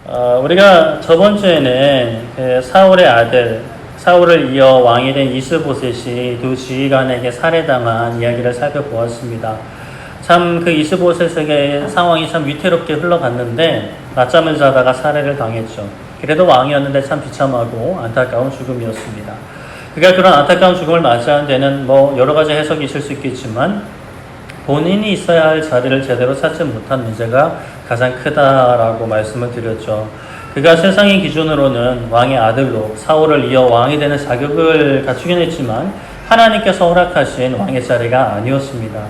우리가 저번 주에는 그 사울의 아들, 사울을 이어 왕이 된 이스보셋이 두 지휘관에게 살해당한 이야기를 살펴보았습니다. 참 그 이스보셋에게 상황이 참 위태롭게 흘러갔는데 낮잠을 자다가 살해를 당했죠. 그래도 왕이었는데 참 비참하고 안타까운 죽음이었습니다. 그가 그런 안타까운 죽음을 맞이한 데는 여러 가지 해석이 있을 수 있겠지만 본인이 있어야 할 자리를 제대로 찾지 못한 문제가 가장 크다라고 말씀을 드렸죠. 그가 세상의 기준으로는 왕의 아들로 사울을 이어 왕이 되는 자격을 갖추긴 했지만 하나님께서 허락하신 왕의 자리가 아니었습니다.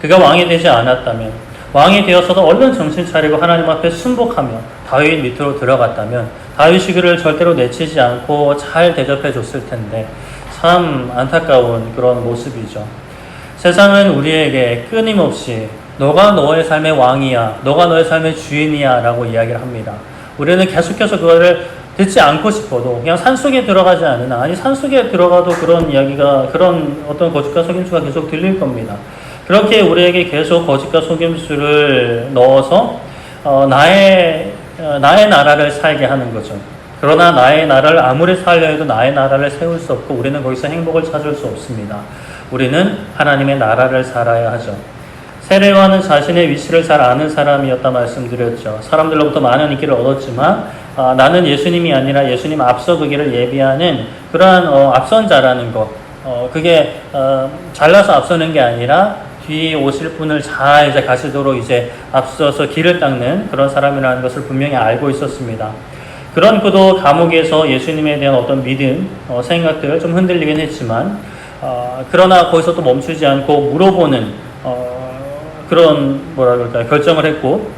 그가 왕이 되지 않았다면, 왕이 되어서도 얼른 정신 차리고 하나님 앞에 순복하며 다윗 밑으로 들어갔다면 다윗이 그를 절대로 내치지 않고 잘 대접해 줬을 텐데 참 안타까운 그런 모습이죠. 세상은 우리에게 끊임없이 너가 너의 삶의 왕이야, 너가 너의 삶의 주인이야 라고 이야기를 합니다. 우리는 계속해서 그거를 듣지 않고 싶어도 그냥 산속에 들어가지 않으나, 아니 산속에 들어가도 그런 이야기가, 그런 어떤 거짓과 속임수가 계속 들릴 겁니다. 그렇게 우리에게 계속 거짓과 속임수를 넣어서 나의 나라를 살게 하는 거죠. 그러나 나의 나라를 아무리 살려 해도 나의 나라를 세울 수 없고 우리는 거기서 행복을 찾을 수 없습니다. 우리는 하나님의 나라를 살아야 하죠. 세례요한은 자신의 위치를 잘 아는 사람이었다 말씀드렸죠. 사람들로부터 많은 인기를 얻었지만 나는 예수님이 아니라 예수님 앞서 그기를 예비하는 그러한 앞선 자라는 것, 그게 잘나서 앞서는 게 아니라 뒤에 오실 분을 잘 이제 가시도록 이제 앞서서 길을 닦는 그런 사람이라는 것을 분명히 알고 있었습니다. 그런 그도 감옥에서 예수님에 대한 어떤 믿음, 생각들 좀 흔들리긴 했지만 그러나 거기서 또 멈추지 않고 물어보는 그런 결정을 했고,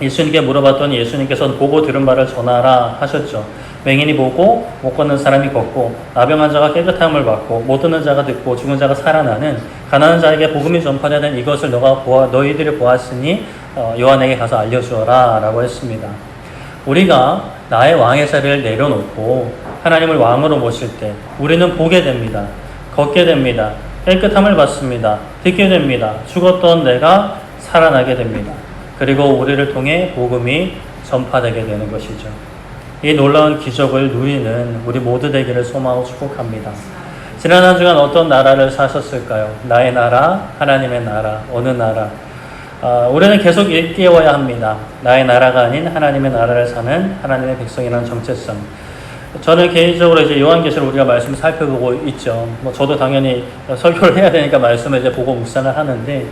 예수님께 물어봤더니 예수님께서는 보고 들은 바를 전하라 하셨죠. 맹인이 보고 못 걷는 사람이 걷고 나병한 자가 깨끗함을 받고 못 듣는 자가 듣고 죽은 자가 살아나는 가난한 자에게 복음이 전파되는 이것을 너희들이 보았으니 요한에게 가서 알려주어라 라고 했습니다. 우리가 나의 왕의 자리를 내려놓고 하나님을 왕으로 모실 때 우리는 보게 됩니다. 걷게 됩니다. 깨끗함을 받습니다. 듣게 됩니다. 죽었던 내가 살아나게 됩니다. 그리고 우리를 통해 복음이 전파되게 되는 것이죠. 이 놀라운 기적을 누리는 우리 모두 되기를 소망하고 축복합니다. 지난 한 주간 어떤 나라를 사셨을까요? 나의 나라, 하나님의 나라, 어느 나라? 우리는 계속 일깨워야 합니다. 나의 나라가 아닌 하나님의 나라를 사는 하나님의 백성이라는 정체성. 저는 개인적으로 이제 요한계시록 우리가 말씀을 살펴보고 있죠. 저도 당연히 설교를 해야 되니까 말씀을 이제 보고 묵상을 하는데,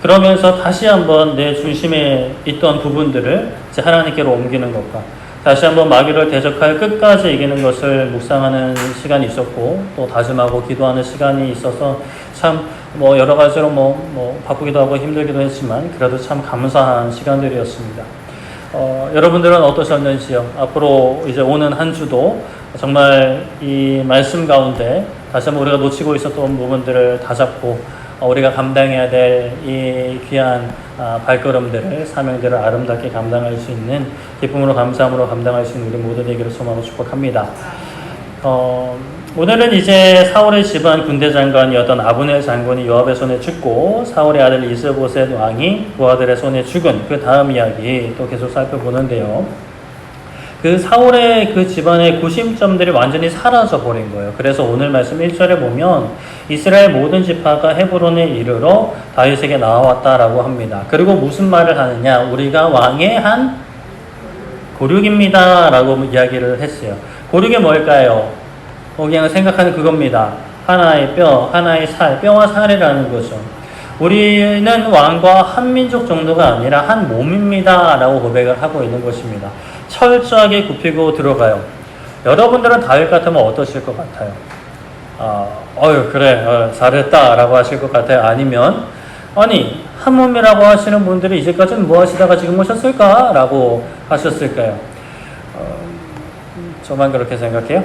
그러면서 다시 한번 내 중심에 있던 부분들을 이제 하나님께로 옮기는 것과 다시 한번 마귀를 대적하여 끝까지 이기는 것을 묵상하는 시간이 있었고, 또 다짐하고 기도하는 시간이 있어서 참 여러 가지로 바쁘기도 하고 힘들기도 했지만 그래도 참 감사한 시간들이었습니다. 여러분들은 어떠셨는지요? 앞으로 이제 오는 한 주도 정말 이 말씀 가운데 다시 한번 우리가 놓치고 있었던 부분들을 다잡고 우리가 감당해야 될 이 귀한 발걸음들을, 사명들을 아름답게 감당할 수 있는, 기쁨으로 감사함으로 감당할 수 있는 우리 모두 되기를 소망하고 축복합니다. 오늘은 이제 사울의 집안 군대 장관이었던 아브넬 장군이 요압의 손에 죽고 사울의 아들 이스보셋 왕이 그 아들의 손에 죽은 그 다음 이야기 또 계속 살펴보는데요. 그 사울의 그 집안의 구심점들이 완전히 사라져 버린 거예요. 그래서 오늘 말씀 1절에 보면 이스라엘 모든 지파가 헤브론에 이르러 다윗에게 나와왔다라고 합니다. 그리고 무슨 말을 하느냐? 우리가 왕의 한 고륙입니다 라고 이야기를 했어요. 고륙이 뭘까요? 그냥 생각하는 그겁니다. 하나의 뼈, 하나의 살, 뼈와 살이라는 거죠. 우리는 왕과 한 민족 정도가 아니라 한 몸입니다 라고 고백을 하고 있는 것입니다. 철저하게 굽히고 들어가요. 여러분들은 다윗 같으면 어떠실 것 같아요? 그래, 잘했다 라고 하실 것 같아요? 아니면 아니 한 몸이라고 하시는 분들이 이제까지는 뭐 하시다가 지금 오셨을까? 라고 하셨을까요? 저만 그렇게 생각해요?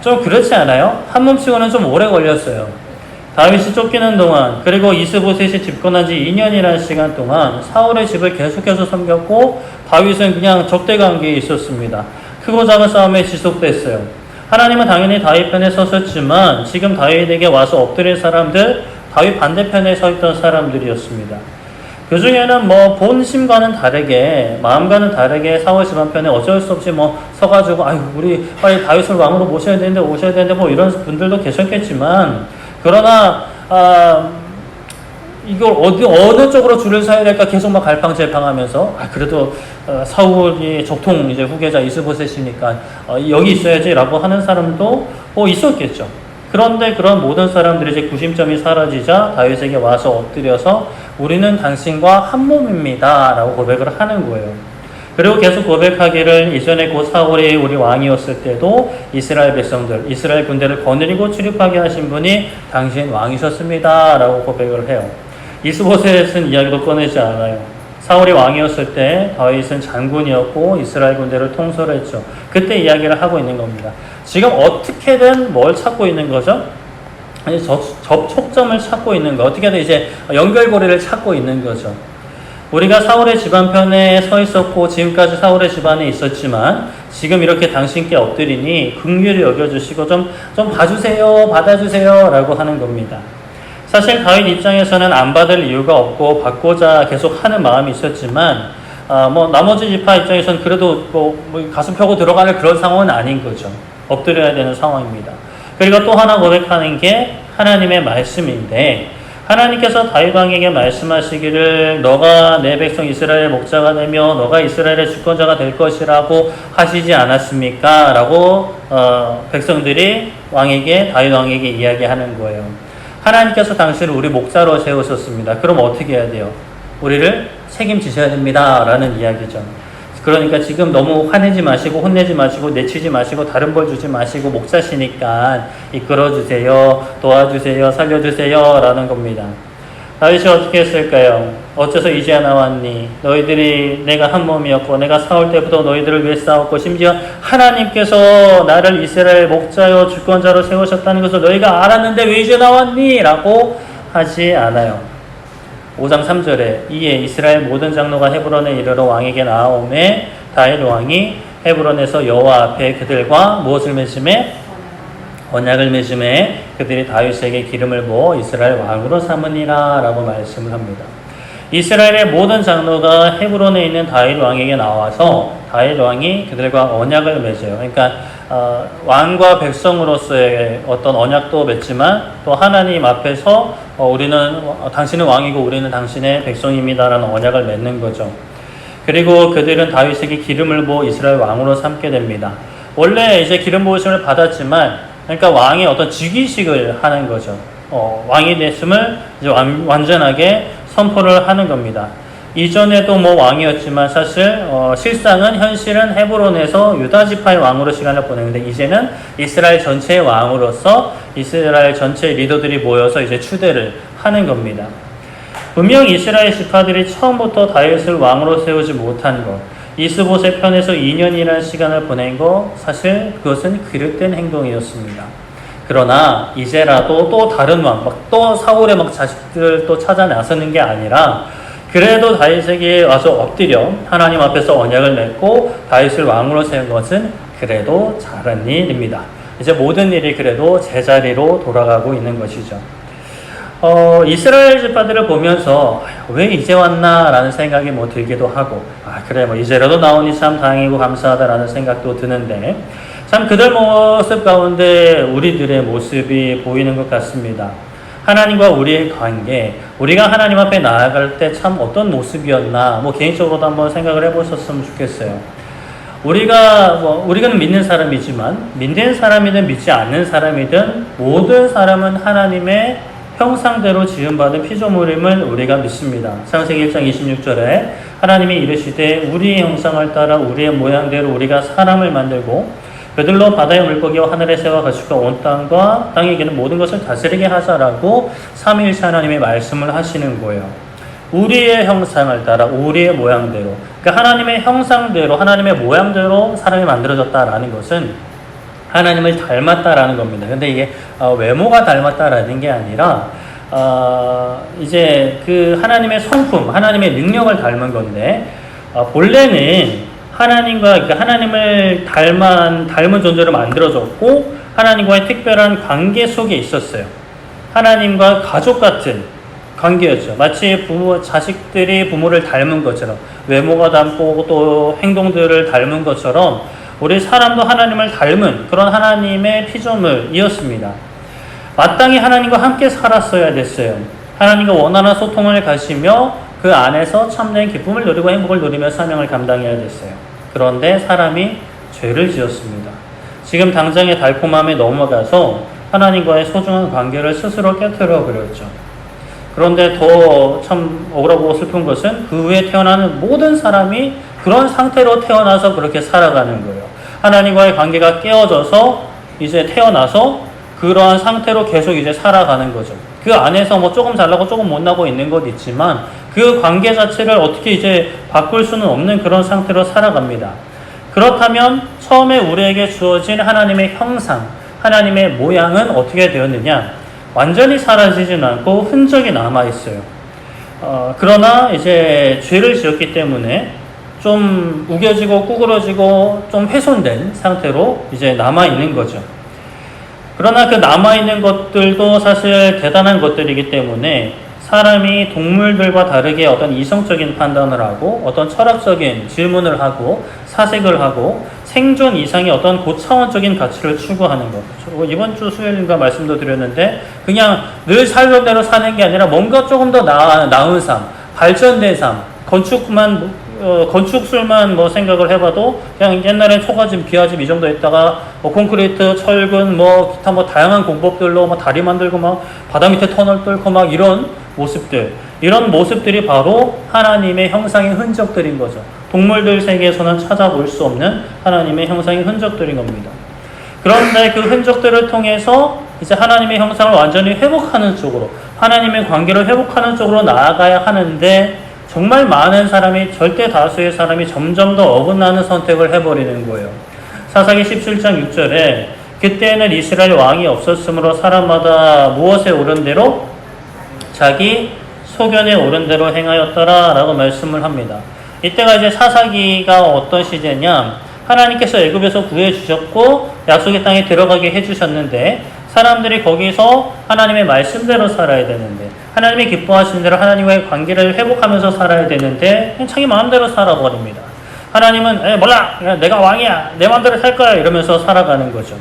좀 그렇지 않아요? 한 몸치고는 좀 오래 걸렸어요. 다윗이 쫓기는 동안, 그리고 이스보셋이 집권한 지 2년이라는 시간 동안 사울의 집을 계속해서 섬겼고 다윗은 그냥 적대 관계에 있었습니다. 크고 작은 싸움에 지속됐어요. 하나님은 당연히 다윗 편에 섰었지만 지금 다윗에게 와서 엎드릴 사람들, 다윗 반대편에 서 있던 사람들이었습니다. 그 중에는 뭐 본심과는 다르게 마음과는 다르게 사울 집안 편에 어쩔 수 없이 뭐 서가지고 아유 우리 빨리 다윗을 왕으로 모셔야 되는데 뭐 이런 분들도 계셨겠지만 그러나 이걸 어느 쪽으로 줄을 서야 될까 계속 막 갈팡질팡하면서 그래도 사울이 적통 이제 후계자 이스보셋이니까 여기 있어야지라고 하는 사람도 있었겠죠. 그런데 그런 모든 사람들이 이제 구심점이 사라지자 다윗에게 와서 엎드려서 우리는 당신과 한 몸입니다 라고 고백을 하는 거예요. 그리고 계속 고백하기를 이전에 곧 사울이 우리 왕이었을 때도 이스라엘 백성들, 이스라엘 군대를 거느리고 출입하게 하신 분이 당신 왕이셨습니다 라고 고백을 해요. 이스보셋은 이야기도 꺼내지 않아요. 사울이 왕이었을 때 다윗은 장군이었고 이스라엘 군대를 통솔했죠. 그때 이야기를 하고 있는 겁니다. 지금 어떻게든 뭘 찾고 있는 거죠? 접촉점을 찾고 있는 거. 어떻게든 이제 연결고리를 찾고 있는 거죠. 우리가 사울의 집안편에 서 있었고 지금까지 사울의 집안에 있었지만 지금 이렇게 당신께 엎드리니 긍휼히 여겨주시고 좀 봐주세요, 받아주세요 라고 하는 겁니다. 사실 다윗 입장에서는 안 받을 이유가 없고 받고자 계속 하는 마음이 있었지만 나머지 지파 입장에서는 그래도 가슴 펴고 들어가는 그런 상황은 아닌 거죠. 엎드려야 되는 상황입니다. 그리고 또 하나 고백하는 게 하나님의 말씀인데 하나님께서 다윗 왕에게 말씀하시기를 너가 내 백성 이스라엘의 목자가 되며 너가 이스라엘의 주권자가 될 것이라고 하시지 않았습니까? 라고 백성들이 다윗 왕에게 이야기하는 거예요. 하나님께서 당신을 우리 목자로 세우셨습니다. 그럼 어떻게 해야 돼요? 우리를 책임지셔야 됩니다. 라는 이야기죠. 그러니까 지금 너무 화내지 마시고 혼내지 마시고 내치지 마시고 다른 벌 주지 마시고 목자시니까 이끌어주세요. 도와주세요. 살려주세요. 라는 겁니다. 다윗이 어떻게 했을까요? 어째서 이제야 나왔니? 너희들이 내가 한 몸이었고 내가 싸울 때부터 너희들을 위해 싸웠고 심지어 하나님께서 나를 이스라엘 목자요 주권자로 세우셨다는 것을 너희가 알았는데 왜 이제 나왔니? 라고 하지 않아요. 5장 3절에 이에 이스라엘 모든 장로가 헤브론에 이르러 왕에게 나아오매 다윗 왕이 헤브론에서 여호와 앞에 그들과 무엇을 맺음에? 언약을 맺음에 그들이 다윗에게 기름을 부어 이스라엘 왕으로 삼으니라 라고 말씀을 합니다. 이스라엘의 모든 장로가 헤브론에 있는 다윗 왕에게 나와서 다윗 왕이 그들과 언약을 맺어요. 그러니까 왕과 백성으로서의 어떤 언약도 맺지만 또 하나님 앞에서 당신은 왕이고 우리는 당신의 백성입니다라는 언약을 맺는 거죠. 그리고 그들은 다윗에게 기름을 부어 이스라엘 왕으로 삼게 됩니다. 원래 이제 기름 부으심을 받았지만 그러니까 왕의 어떤 즉위식을 하는 거죠. 왕이 됐음을 이제 완전하게 선포를 하는 겁니다. 이전에도 왕이었지만 사실 실상은 현실은 헤브론에서 유다 지파의 왕으로 시간을 보내는데 이제는 이스라엘 전체의 왕으로서 이스라엘 전체 리더들이 모여서 이제 추대를 하는 겁니다. 분명 이스라엘 지파들이 처음부터 다윗을 왕으로 세우지 못한 것, 이스보셋 편에서 2년이라는 시간을 보낸 거 사실 그것은 그릇된 행동이었습니다. 그러나 이제라도 또 다른 왕, 또 사울의 자식들을 또 찾아 나서는 게 아니라 그래도 다윗에게 와서 엎드려 하나님 앞에서 언약을 맺고 다윗을 왕으로 세운 것은 그래도 잘한 일입니다. 이제 모든 일이 그래도 제자리로 돌아가고 있는 것이죠. 이스라엘 지파들을 보면서 왜 이제 왔나 라는 생각이 들기도 하고 그래 이제라도 나오니 참 다행이고 감사하다라는 생각도 드는데 참 그들 모습 가운데 우리들의 모습이 보이는 것 같습니다. 하나님과 우리의 관계, 우리가 하나님 앞에 나아갈 때 참 어떤 모습이었나 개인적으로도 한번 생각을 해보셨으면 좋겠어요. 우리가 믿는 사람이지만 믿는 사람이든 믿지 않는 사람이든 모든 사람은 하나님의 형상대로 지음받은 피조물임을 우리가 믿습니다. 창세기 1장 26절에 하나님이 이르시되 우리의 형상을 따라 우리의 모양대로 우리가 사람을 만들고 그들로 바다의 물고기와 하늘의 새와 가축과 온 땅과 땅에 기는 모든 것을 다스리게 하자라고 삼위일체 하나님의 말씀을 하시는 거예요. 우리의 형상을 따라 우리의 모양대로, 그러니까 하나님의 형상대로 하나님의 모양대로 사람이 만들어졌다라는 것은 하나님을 닮았다라는 겁니다. 근데 이게 외모가 닮았다라는 게 아니라 이제 그 하나님의 성품, 하나님의 능력을 닮은 건데 본래는 그러니까 하나님을 닮은 존재로 만들어졌고 하나님과의 특별한 관계 속에 있었어요. 하나님과 가족 같은 관계였죠. 마치 자식들이 부모를 닮은 것처럼, 외모가 닮고 또 행동들을 닮은 것처럼 우리 사람도 하나님을 닮은 그런 하나님의 피조물이었습니다. 마땅히 하나님과 함께 살았어야 됐어요. 하나님과 원활한 소통을 가지며 그 안에서 참된 기쁨을 누리고 행복을 누리며 사명을 감당해야 됐어요. 그런데 사람이 죄를 지었습니다. 지금 당장의 달콤함에 넘어가서 하나님과의 소중한 관계를 스스로 깨뜨려 버렸죠. 그런데 더 참 억울하고 슬픈 것은 그 후에 태어나는 모든 사람이 그런 상태로 태어나서 그렇게 살아가는 거예요. 하나님과의 관계가 깨어져서 이제 태어나서 그러한 상태로 계속 이제 살아가는 거죠. 그 안에서 뭐 조금 잘나고 조금 못나고 있는 것 있지만 그 관계 자체를 어떻게 이제 바꿀 수는 없는 그런 상태로 살아갑니다. 그렇다면 처음에 우리에게 주어진 하나님의 형상, 하나님의 모양은 어떻게 되었느냐? 완전히 사라지진 않고 흔적이 남아있어요. 그러나 이제 죄를 지었기 때문에 좀 우겨지고 구부러지고 좀 훼손된 상태로 이제 남아있는 거죠. 그러나 그 남아있는 것들도 사실 대단한 것들이기 때문에 사람이 동물들과 다르게 어떤 이성적인 판단을 하고 어떤 철학적인 질문을 하고 사색을 하고 생존 이상의 어떤 고차원적인 가치를 추구하는 것. 이번 주 수요일인가 말씀도 드렸는데 그냥 늘 살던 대로 사는 게 아니라 뭔가 조금 더 나은 삶, 발전된 삶, 건축술만 뭐 생각을 해봐도 그냥 옛날엔 초가집, 비하집 이 정도 했다가 뭐 콘크리트, 철근, 뭐 기타 뭐 다양한 공법들로 뭐 다리 만들고 막 바다 밑에 터널 뚫고 막 이런 모습들, 이런 모습들이 바로 하나님의 형상의 흔적들인 거죠. 동물들 세계에서는 찾아볼 수 없는 하나님의 형상의 흔적들인 겁니다. 그런데 그 흔적들을 통해서 이제 하나님의 형상을 완전히 회복하는 쪽으로, 하나님의 관계를 회복하는 쪽으로 나아가야 하는데 정말 많은 사람이, 절대 다수의 사람이 점점 더 어긋나는 선택을 해버리는 거예요. 사사기 17장 6절에 그때에는 이스라엘 왕이 없었으므로 사람마다 무엇에 오른 대로 자기 소견에 오른 대로 행하였더라 라고 말씀을 합니다. 이때가 이제 사사기가 어떤 시대냐, 하나님께서 애굽에서 구해주셨고 약속의 땅에 들어가게 해주셨는데 사람들이 거기서 하나님의 말씀대로 살아야 되는데, 하나님이 기뻐하시는 대로 하나님과의 관계를 회복하면서 살아야 되는데 그냥 자기 마음대로 살아버립니다. 하나님은 몰라, 내가 왕이야, 내 마음대로 살 거야 이러면서 살아가는 거죠.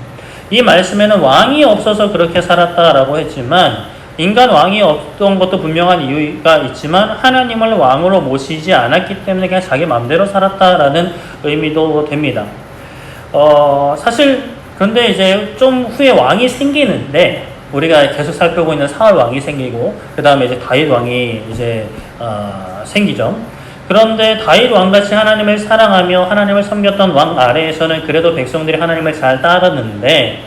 이 말씀에는 왕이 없어서 그렇게 살았다라고 했지만 인간 왕이 없던 것도 분명한 이유가 있지만 하나님을 왕으로 모시지 않았기 때문에 그냥 자기 마음대로 살았다라는 의미도 됩니다. 사실 그런데 이제 좀 후에 왕이 생기는데, 우리가 계속 살펴보고 있는 사울 왕이 생기고 그 다음에 이제 다윗 왕이 이제 생기죠. 그런데 다윗 왕같이 하나님을 사랑하며 하나님을 섬겼던 왕 아래에서는 그래도 백성들이 하나님을 잘 따르는데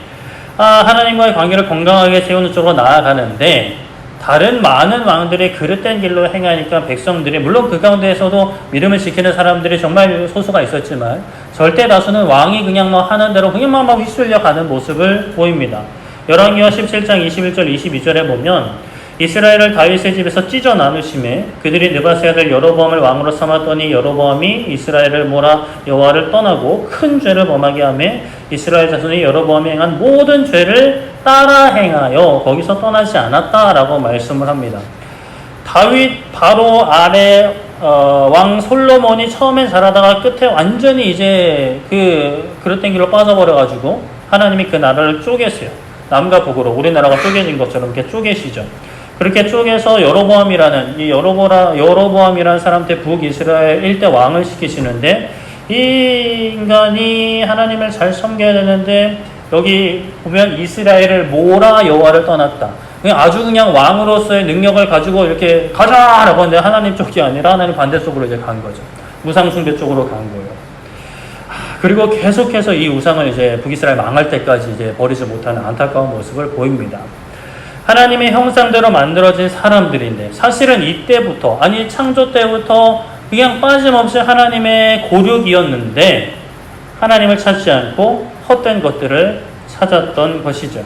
하나님과의 관계를 건강하게 세우는 쪽으로 나아가는데, 다른 많은 왕들이 그릇된 길로 행하니까 백성들이, 물론 그 가운데에서도 믿음을 지키는 사람들이 정말 소수가 있었지만 절대 다수는 왕이 그냥 뭐 하는 대로 그냥 막 휘둘려 가는 모습을 보입니다. 열왕기하 17장 21절 22절에 보면 이스라엘을 다윗의 집에서 찢어 나누심에 그들이 느바세 아들 여로보암을 왕으로 삼았더니 여로보암이 이스라엘을 몰아 여호와를 떠나고 큰 죄를 범하게 하매 이스라엘 자손이 여로보암이 행한 모든 죄를 따라 행하여 거기서 떠나지 않았다라고 말씀을 합니다. 다윗 바로 아래 왕 솔로몬이 처음엔 잘하다가 끝에 완전히 이제 그 그릇된 길로 빠져버려가지고 하나님이 그 나라를 쪼개세요. 남과 북으로 우리나라가 쪼개진 것처럼 이렇게 쪼개시죠. 그렇게 쪼개서 여로보암이라는 이 여로보암이라는 사람한테 북이스라엘 일대 왕을 시키시는데, 이 인간이 하나님을 잘 섬겨야 되는데 여기 보면 이스라엘을 몰아 여호와를 떠났다. 아주 그냥 왕으로서의 능력을 가지고 이렇게 가자라고 하는데 하나님 쪽이 아니라 하나님 반대쪽으로 이제 간 거죠. 우상숭배 쪽으로 간 거예요. 그리고 계속해서 이 우상을 이제 북이스라엘 망할 때까지 이제 버리지 못하는 안타까운 모습을 보입니다. 하나님의 형상대로 만들어진 사람들인데 사실은 이때부터, 아니 창조 때부터 그냥 빠짐없이 하나님의 고륙이었는데 하나님을 찾지 않고 헛된 것들을 찾았던 것이죠.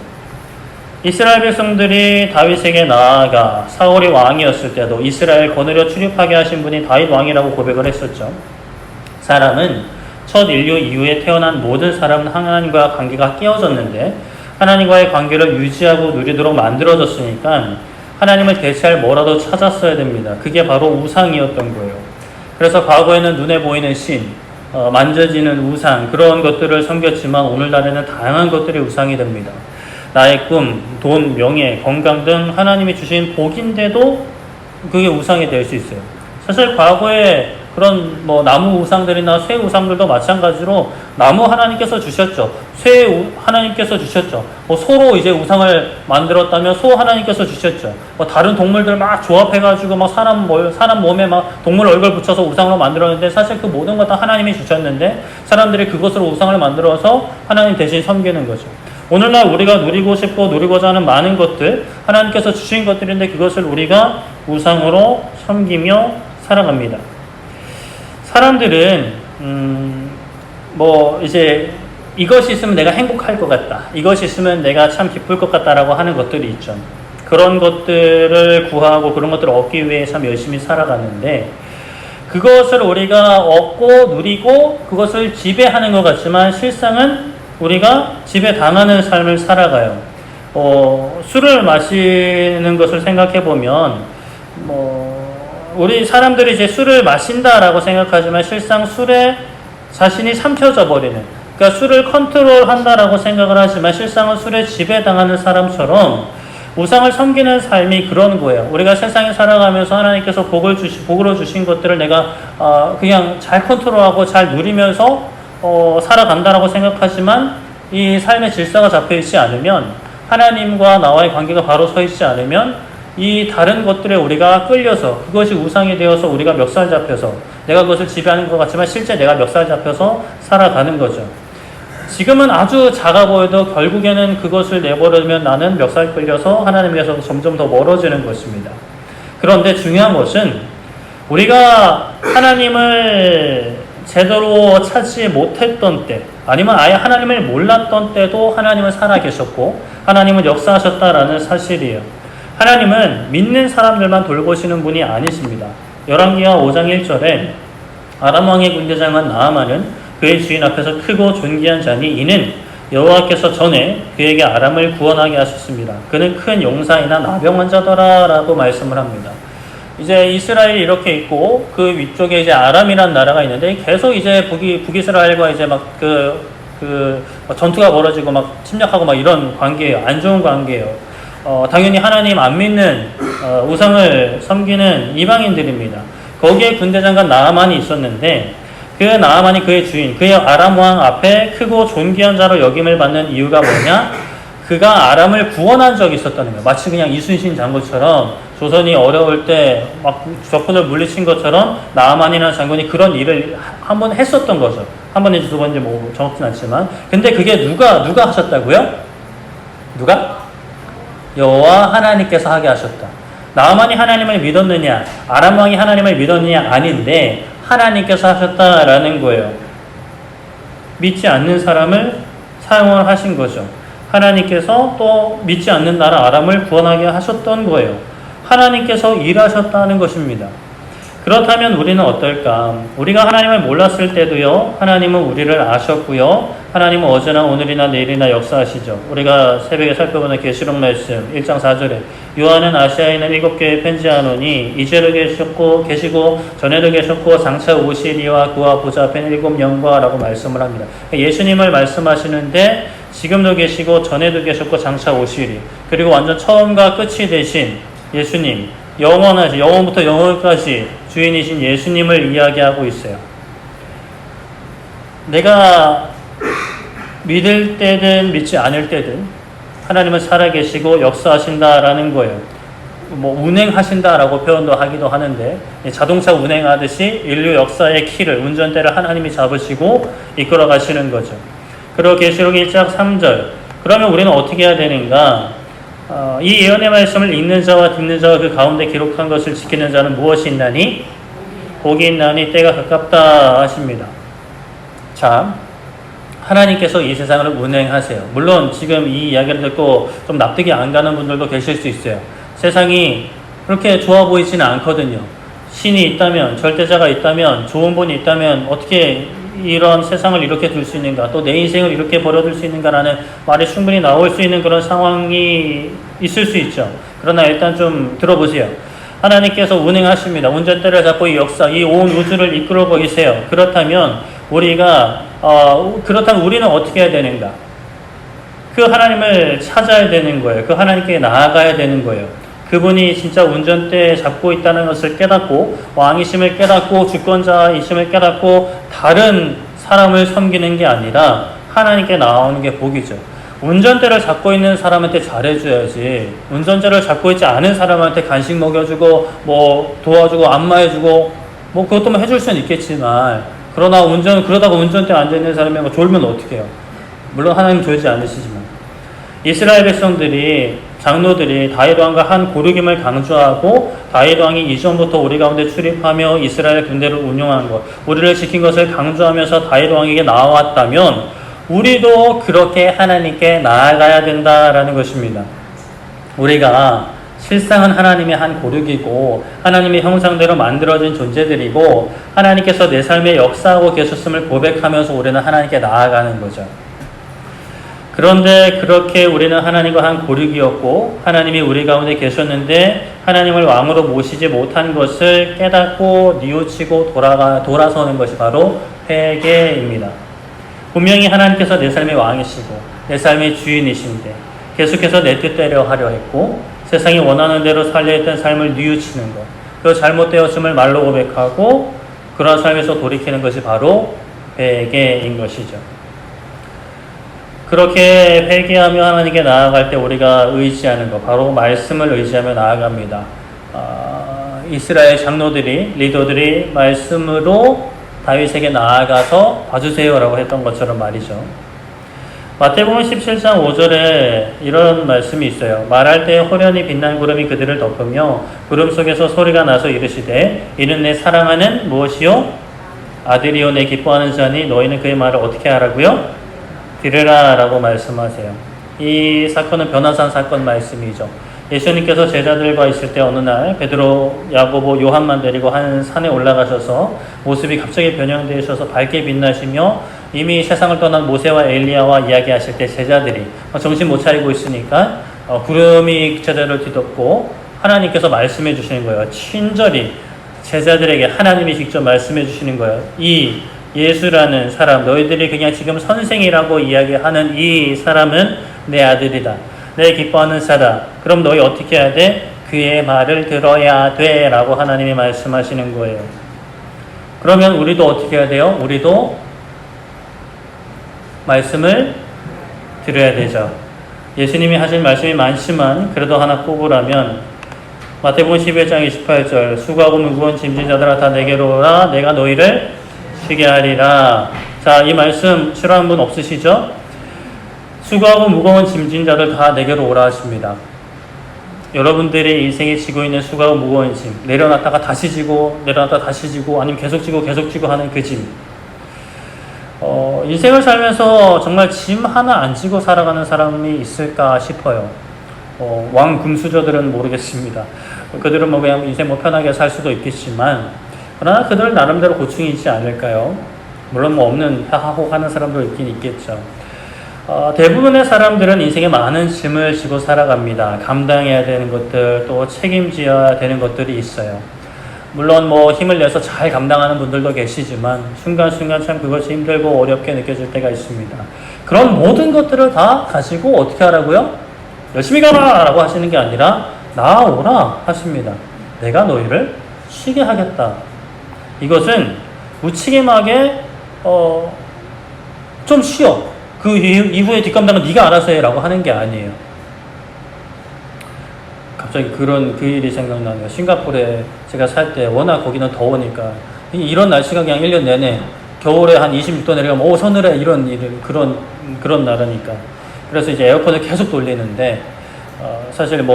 이스라엘 백성들이 다윗에게 나아가 사울이 왕이었을 때도 이스라엘 거느려 출입하게 하신 분이 다윗 왕이라고 고백을 했었죠. 사람은 첫 인류 이후에 태어난 모든 사람은 하나님과 관계가 깨어졌는데 하나님과의 관계를 유지하고 누리도록 만들어졌으니까 하나님을 대체할 뭐라도 찾았어야 됩니다. 그게 바로 우상이었던 거예요. 그래서 과거에는 눈에 보이는 신, 만져지는 우상, 그런 것들을 섬겼지만 오늘날에는 다양한 것들이 우상이 됩니다. 나의 꿈, 돈, 명예, 건강 등 하나님이 주신 복인데도 그게 우상이 될 수 있어요. 사실 과거에 그런 나무 우상들이나 쇠 우상들도 마찬가지로 나무 하나님께서 주셨죠. 쇠 하나님께서 주셨죠. 소로 이제 우상을 만들었다면 소 하나님께서 주셨죠. 다른 동물들 막 조합해가지고 막 사람 몸에 막 동물 얼굴 붙여서 우상으로 만들었는데 사실 그 모든 것 다 하나님이 주셨는데 사람들이 그것으로 우상을 만들어서 하나님 대신 섬기는 거죠. 오늘날 우리가 누리고 싶고 누리고자 하는 많은 것들, 하나님께서 주신 것들인데 그것을 우리가 우상으로 섬기며 살아갑니다. 사람들은 이제 이것이 있으면 내가 행복할 것 같다, 이것이 있으면 내가 참 기쁠 것 같다라고 하는 것들이 있죠. 그런 것들을 구하고 그런 것들을 얻기 위해 참 열심히 살아가는데 그것을 우리가 얻고 누리고 그것을 지배하는 것 같지만 실상은 우리가 지배당하는 삶을 살아가요. 술을 마시는 것을 생각해 보면 우리 사람들이 이제 술을 마신다라고 생각하지만 실상 술에 자신이 삼켜져 버리는, 그러니까 술을 컨트롤한다라고 생각을 하지만 실상은 술에 지배당하는 사람처럼 우상을 섬기는 삶이 그런 거예요. 우리가 세상에 살아가면서 하나님께서 복으로 주신 것들을 내가 그냥 잘 컨트롤하고 잘 누리면서 살아간다라고 생각하지만 이 삶의 질서가 잡혀 있지 않으면, 하나님과 나와의 관계가 바로 서 있지 않으면 이 다른 것들에 우리가 끌려서 그것이 우상이 되어서 우리가 멱살 잡혀서 내가 그것을 지배하는 것 같지만 실제 내가 멱살 잡혀서 살아가는 거죠. 지금은 아주 작아 보여도 결국에는 그것을 내버리면 나는 멱살 끌려서 하나님에서 점점 더 멀어지는 것입니다. 그런데 중요한 것은 우리가 하나님을 제대로 찾지 못했던 때, 아니면 아예 하나님을 몰랐던 때도 하나님은 살아계셨고 하나님은 역사하셨다라는 사실이에요. 하나님은 믿는 사람들만 돌보시는 분이 아니십니다. 열왕기하 5장 1절에 아람 왕의 군대장관 나아만은 그의 주인 앞에서 크고 존귀한 자니 이는 여호와께서 전에 그에게 아람을 구원하게 하셨습니다. 그는 큰 용사이나 나병 환자더라 라고 말씀을 합니다. 이제 이스라엘이 이렇게 있고 그 위쪽에 이제 아람이라는 나라가 있는데 계속 이제 북이스라엘과 이제 막 전투가 벌어지고 막 침략하고 막 이런 관계예요. 안 좋은 관계예요. 당연히 하나님 안 믿는 우상을 섬기는 이방인들입니다. 거기에 군대장관 나아만이 있었는데 그 나아만이 그의 주인, 그의 아람 왕 앞에 크고 존귀한 자로 여김을 받는 이유가 뭐냐? 그가 아람을 구원한 적이 있었다는 거예요. 마치 그냥 이순신 장군처럼 조선이 어려울 때 막 적군을 물리친 것처럼 나아만이라는 장군이 그런 일을 한번 했었던 거죠. 한 번인지 두 번인지 정확히는 않지만. 근데 그게 누가 하셨다고요? 누가? 여호와 하나님께서 하게 하셨다. 나아만이 하나님을 믿었느냐, 아람 왕이 하나님을 믿었느냐 아닌데 하나님께서 하셨다라는 거예요. 믿지 않는 사람을 사용을 하신 거죠. 하나님께서 또 믿지 않는 나라 아람을 구원하게 하셨던 거예요. 하나님께서 일하셨다는 것입니다. 그렇다면 우리는 어떨까? 우리가 하나님을 몰랐을 때도요, 하나님은 우리를 아셨고요, 하나님은 어제나 오늘이나 내일이나 역사하시죠. 우리가 새벽에 살펴보는 계시록 말씀 1장 4절에 요한은 아시아에 있는 7교회에 편지하노니 이제도 계시고 전에도 계셨고 장차 오시리와 그와 보좌 앞에는 7 영과 라고 말씀을 합니다. 예수님을 말씀하시는데 지금도 계시고 전에도 계셨고 장차 오시리, 그리고 완전 처음과 끝이 되신 예수님, 영원부터 영원까지 주인이신 예수님을 이야기하고 있어요. 내가 믿을 때든 믿지 않을 때든 하나님은 살아계시고 역사하신다라는 거예요. 운행하신다라고 표현도 하기도 하는데 자동차 운행하듯이 인류 역사의 키를, 운전대를 하나님이 잡으시고 이끌어 가시는 거죠. 그리고 계시록 1장 3절, 그러면 우리는 어떻게 해야 되는가? 이 예언의 말씀을 읽는 자와 듣는 자와 그 가운데 기록한 것을 지키는 자는 무엇이 있나니? 복이 있나니 때가 가깝다 하십니다. 자, 하나님께서 이 세상을 운행하세요. 물론 지금 이 이야기를 듣고 좀 납득이 안 가는 분들도 계실 수 있어요. 세상이 그렇게 좋아 보이지는 않거든요. 신이 있다면, 절대자가 있다면, 좋은 분이 있다면 어떻게 이런 세상을 이렇게 둘 수 있는가, 또 내 인생을 이렇게 버려둘 수 있는가라는 말이 충분히 나올 수 있는 그런 상황이 있을 수 있죠. 그러나 일단 좀 들어보세요. 하나님께서 운행하십니다. 운전대를 잡고 이 역사, 이 온 우주를 이끌고 계세요. 그렇다면 우리는 어떻게 해야 되는가? 그 하나님을 찾아야 되는 거예요. 그 하나님께 나아가야 되는 거예요. 그분이 진짜 운전대 잡고 있다는 것을 깨닫고, 왕이심을 깨닫고, 주권자이심을 깨닫고, 다른 사람을 섬기는 게 아니라 하나님께 나오는 게 복이죠. 운전대를 잡고 있는 사람한테 잘해줘야지, 운전대를 잡고 있지 않은 사람한테 간식 먹여주고, 도와주고, 안마해주고, 그것도 해줄 수는 있겠지만, 그러다가 운전대에 앉아있는 사람이 졸면 어떻게 해요? 물론 하나님 졸지 않으시지만. 이스라엘 백성들이, 장로들이 다윗 왕과 한 고르김을 강조하고 다윗 왕이 이전부터 우리 가운데 출입하며 이스라엘 군대를 운용한 것, 우리를 지킨 것을 강조하면서 다윗 왕에게 나왔다면 우리도 그렇게 하나님께 나아가야 된다라는 것입니다. 우리가 실상은 하나님의 한 고르기고 하나님의 형상대로 만들어진 존재들이고 하나님께서 내 삶에 역사하고 계셨음을 고백하면서 우리는 하나님께 나아가는 거죠. 그런데 그렇게 우리는 하나님과 한 고르기였고 하나님이 우리 가운데 계셨는데 하나님을 왕으로 모시지 못한 것을 깨닫고 뉘우치고 돌아서는 것이 바로 회개입니다. 분명히 하나님께서 내 삶의 왕이시고 내 삶의 주인이신데 계속해서 내 뜻대로 하려 했고 세상이 원하는 대로 살려 했던 삶을 뉘우치는 것, 그 잘못되었음을 말로 고백하고 그러한 삶에서 돌이키는 것이 바로 회개인 것이죠. 그렇게 회개하며 하나님께 나아갈 때 우리가 의지하는 것, 바로 말씀을 의지하며 나아갑니다. 이스라엘 장로들이, 리더들이 말씀으로 다윗에게 나아가서 봐주세요라고 했던 것처럼 말이죠. 마태복음 17장 5절에 이런 말씀이 있어요. 말할 때 호련히 빛난 구름이 그들을 덮으며 구름 속에서 소리가 나서 이르시되 이는 내 사랑하는 무엇이요? 아들이요 내 기뻐하는 자니 너희는 그의 말을 어떻게 하라고요? 들으라 라고 말씀하세요. 이 사건은 변화산 사건 말씀이죠. 예수님께서 제자들과 있을 때 어느 날 베드로, 야고보, 요한만 데리고 한 산에 올라가셔서 모습이 갑자기 변형되셔서 밝게 빛나시며 이미 세상을 떠난 모세와 엘리야와 이야기하실 때 제자들이 정신 못 차리고 있으니까 구름이 제자들을 뒤덮고 하나님께서 말씀해 주시는 거예요. 친절히 제자들에게 하나님이 직접 말씀해 주시는 거예요. 이 예수라는 사람, 너희들이 그냥 지금 선생이라고 이야기하는 이 사람은 내 아들이다. 내 기뻐하는 자다. 그럼 너희 어떻게 해야 돼? 그의 말을 들어야 돼 라고 하나님이 말씀하시는 거예요. 그러면 우리도 어떻게 해야 돼요? 우리도 말씀을 들어야 되죠. 예수님이 하신 말씀이 많지만 그래도 하나 꼽으라면 마태복음 11장 28절 수고하고 무거운 짐진 자들아 다 내게로 오라 내가 너희를 쉬게 하리라. 자, 이 말씀 싫어하는 분 없으시죠? 수고하고 무거운 짐진 자들 다 내게로 오라 하십니다. 여러분들의 인생에 지고 있는 수고하고 무거운 짐, 내려놨다가 다시 지고 내려놨다가 다시 지고 아니면 계속 지고 하는 그 짐. 인생을 살면서 정말 짐 하나 안 지고 살아가는 사람이 있을까 싶어요. 왕금수저들은 모르겠습니다. 그들은 그냥 인생 편하게 살 수도 있겠지만 그러나 그들 나름대로 고충이 있지 않을까요? 물론 없는 하고 하는 사람도 있긴 있겠죠. 대부분의 사람들은 인생에 많은 짐을 지고 살아갑니다. 감당해야 되는 것들, 또 책임져야 되는 것들이 있어요. 물론 힘을 내서 잘 감당하는 분들도 계시지만 순간순간 참 그것이 힘들고 어렵게 느껴질 때가 있습니다. 그런 모든 것들을 다 가지고 어떻게 하라고요? 열심히 가라! 라고 하시는 게 아니라 나아오라 하십니다. 내가 너희를 쉬게 하겠다. 이것은 무책임하게 좀 쉬어. 그 이후에 뒷감당은 네가 알아서 해라고 하는 게 아니에요. 갑자기 그 일이 생각나네요. 싱가포르에 제가 살 때 워낙 거기는 더우니까 이런 날씨가 그냥 1년 내내 겨울에 한 26도 내려가면 서늘해 이런 그런 나라니까. 그래서 이제 에어컨을 계속 돌리는데 사실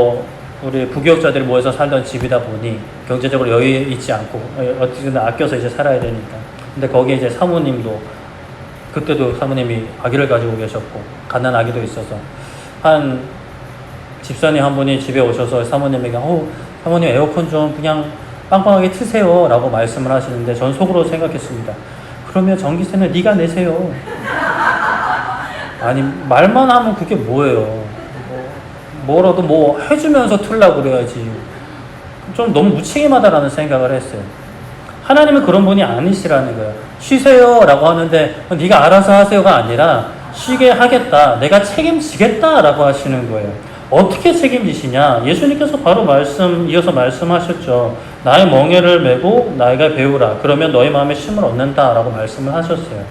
우리 부교육자들이 모여서 살던 집이다 보니 경제적으로 여유 있지 않고 어떻게든 아껴서 이제 살아야 되니까. 근데 거기에 이제 사모님도 그때도 사모님이 아기를 가지고 계셨고 갓난 아기도 있어서 한 집사님 한 분이 집에 오셔서 사모님에게 사모님 에어컨 좀 그냥 빵빵하게 트세요 라고 말씀을 하시는데 전 속으로 생각했습니다. 그러면 전기세는 네가 내세요. 아니 말만 하면 그게 뭐예요. 뭐라도 뭐 해주면서 틀라고 그래야지. 좀 너무 무책임하다라는 생각을 했어요. 하나님은 그런 분이 아니시라는 거예요. 쉬세요 라고 하는데 네가 알아서 하세요가 아니라 쉬게 하겠다, 내가 책임지겠다 라고 하시는 거예요. 어떻게 책임지시냐? 예수님께서 바로 이어서 말씀하셨죠. 나의 멍에를 메고 나에게 배우라. 그러면 너희 마음에 쉼을 얻는다 라고 말씀을 하셨어요.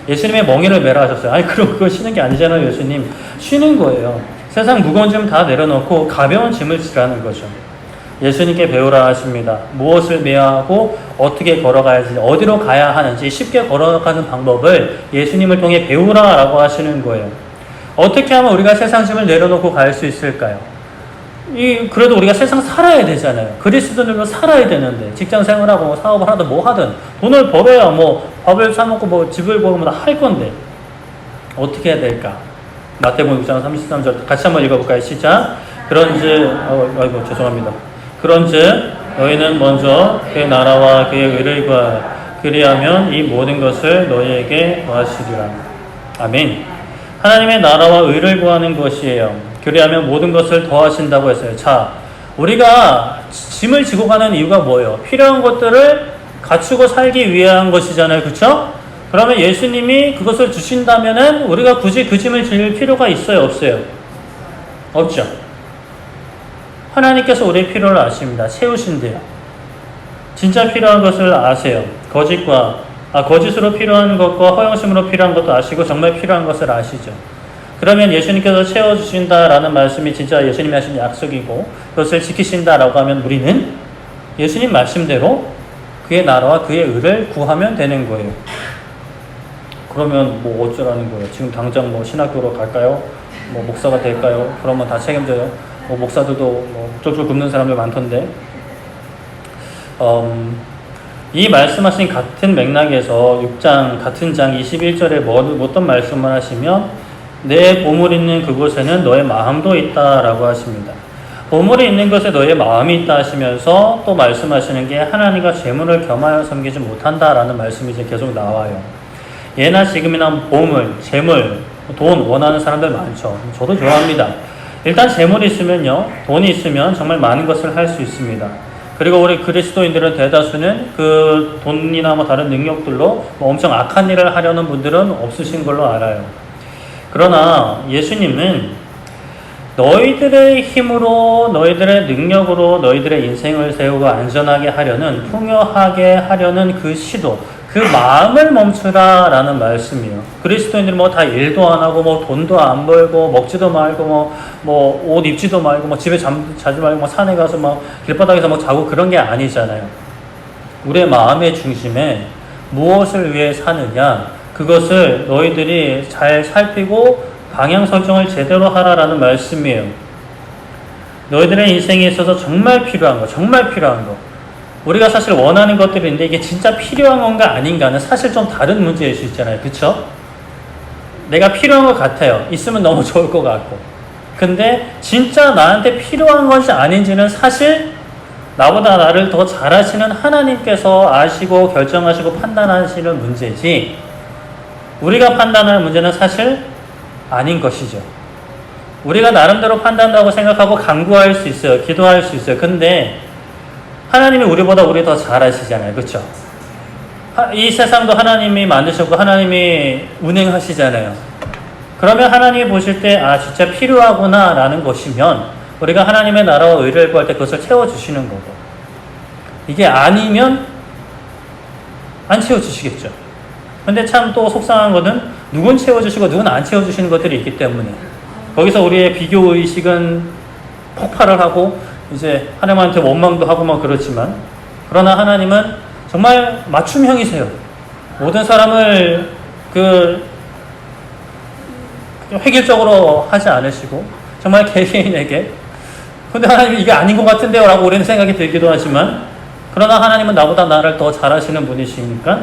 예수님의 멍에를 메라 하셨어요. 아니 그럼 그거 쉬는 게 아니잖아요. 예수님 쉬는 거예요. 세상 무거운 짐 다 내려놓고 가벼운 짐을 지라는 거죠. 예수님께 배우라 하십니다. 무엇을 메야 하고 어떻게 걸어가야지, 어디로 가야 하는지 쉽게 걸어가는 방법을 예수님을 통해 배우라라고 하시는 거예요. 어떻게 하면 우리가 세상 짐을 내려놓고 갈 수 있을까요? 그래도 우리가 세상 살아야 되잖아요. 그리스도인으로 살아야 되는데 직장 생활하고 뭐 사업을 하든 뭐 하든 돈을 벌어야 뭐 밥을 사 먹고 뭐 집을 보고 뭐 다 할 건데 어떻게 해야 될까? 마태복음 6장 33절 같이 한번 읽어볼까요? 시작. 그런즉 아이고 죄송합니다. 그런즉 너희는 먼저 그의 나라와 그의 의를 구하라. 그리하면 이 모든 것을 너희에게 더하시리라. 아멘. 하나님의 나라와 의를 구하는 것이에요. 그리하면 모든 것을 더하신다고 했어요. 자, 우리가 짐을 지고 가는 이유가 뭐예요? 필요한 것들을 갖추고 살기 위한 것이잖아요. 그렇죠? 그러면 예수님이 그것을 주신다면은 우리가 굳이 그 짐을 질 필요가 있어요? 없어요? 없죠. 하나님께서 우리의 필요를 아십니다. 채우신대요. 진짜 필요한 것을 아세요. 거짓으로 필요한 것과 허영심으로 필요한 것도 아시고 정말 필요한 것을 아시죠. 그러면 예수님께서 채워주신다라는 말씀이 진짜 예수님이 하신 약속이고 그것을 지키신다라고 하면 우리는 예수님 말씀대로 그의 나라와 그의 의를 구하면 되는 거예요. 그러면 뭐 어쩌라는 거예요? 지금 당장 뭐 신학교로 갈까요? 뭐 목사가 될까요? 그러면 다 책임져요. 뭐 목사들도 뭐 쫄쫄 굶는 사람들 많던데. 이 말씀하신 같은 맥락에서 6장 같은 장 21절에 어떤 말씀을 하시면 내 보물 있는 그곳에는 너의 마음도 있다라고 하십니다. 보물이 있는 것에 너의 마음이 있다 하시면서 또 말씀하시는 게 하나님과 재물을 겸하여 섬기지 못한다라는 말씀이 이제 계속 나와요. 예나 지금이나 보물, 재물, 돈 원하는 사람들 많죠. 저도 좋아합니다. 일단 재물이 있으면요, 돈이 있으면 정말 많은 것을 할 수 있습니다. 그리고 우리 그리스도인들은 대다수는 그 돈이나 뭐 다른 능력들로 뭐 엄청 악한 일을 하려는 분들은 없으신 걸로 알아요. 그러나 예수님은 너희들의 힘으로, 너희들의 능력으로 너희들의 인생을 세우고 안전하게 하려는, 풍요하게 하려는 그 시도, 그 마음을 멈추라 라는 말씀이에요. 그리스도인들은 뭐 다 일도 안 하고 뭐 돈도 안 벌고 먹지도 말고 뭐 옷 입지도 말고 뭐 집에 자지 말고 뭐 산에 가서 뭐 길바닥에서 뭐 자고 그런 게 아니잖아요. 우리의 마음의 중심에 무엇을 위해 사느냐, 그것을 너희들이 잘 살피고 방향 설정을 제대로 하라라는 말씀이에요. 너희들의 인생에 있어서 정말 필요한 거, 정말 필요한 거, 우리가 사실 원하는 것들인데 이게 진짜 필요한 건가 아닌가는 사실 좀 다른 문제일 수 있잖아요. 그쵸? 내가 필요한 것 같아요. 있으면 너무 좋을 것 같고. 근데 진짜 나한테 필요한 것이 아닌지는 사실 나보다 나를 더 잘 아시는 하나님께서 아시고 결정하시고 판단하시는 문제지, 우리가 판단하는 문제는 사실 아닌 것이죠. 우리가 나름대로 판단한다고 생각하고 간구할 수 있어요. 기도할 수 있어요. 근데 하나님이 우리보다 우리 더 잘 아시잖아요. 그렇죠? 이 세상도 하나님이 만드셨고 하나님이 운행하시잖아요. 그러면 하나님이 보실 때 진짜 필요하구나 라는 것이면 우리가 하나님의 나라와 의를 구할 때 그것을 채워주시는 거고, 이게 아니면 안 채워주시겠죠. 근데 참 또 속상한 거는 누군 채워주시고 누군 안 채워주시는 것들이 있기 때문에 거기서 우리의 비교의식은 폭발을 하고 이제 하나님한테 원망도 하고 막 그렇지만, 그러나 하나님은 정말 맞춤형이세요. 모든 사람을 획일적으로 하지 않으시고 정말 개개인에게, 근데 하나님이 이게 아닌 것 같은데요 라고 우리는 생각이 들기도 하지만, 그러나 하나님은 나보다 나를 더 잘 아시는 분이시니까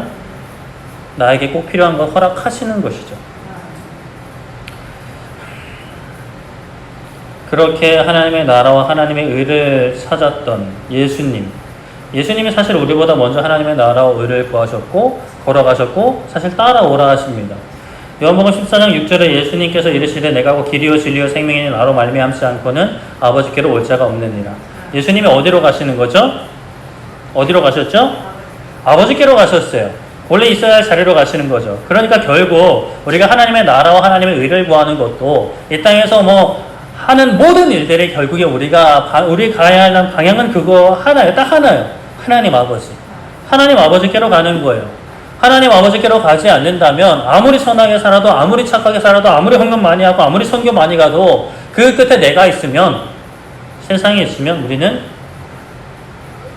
나에게 꼭 필요한 걸 허락하시는 것이죠. 그렇게 하나님의 나라와 하나님의 의를 찾았던 예수님, 예수님이 사실 우리보다 먼저 하나님의 나라와 의를 구하셨고 걸어가셨고 사실 따라오라 하십니다. 요한복음 14장 6절에 예수님께서 이르시되 내가 길이요 진리요 생명이니 나로 말미암지 않고는 아버지께로 올 자가 없느니라. 예수님이 어디로 가시는 거죠? 어디로 가셨죠? 아버지께로 가셨어요. 원래 있어야 할 자리로 가시는 거죠. 그러니까 결국 우리가 하나님의 나라와 하나님의 의를 구하는 것도 이 땅에서 하는 모든 일들이 결국에 우리 가야 하는 방향은 그거 하나예요. 딱 하나예요. 하나님 아버지. 하나님 아버지께로 가는 거예요. 하나님 아버지께로 가지 않는다면 아무리 선하게 살아도 아무리 착하게 살아도 아무리 헌금 많이 하고 아무리 선교 많이 가도 그 끝에 내가 있으면 세상에 있으면 우리는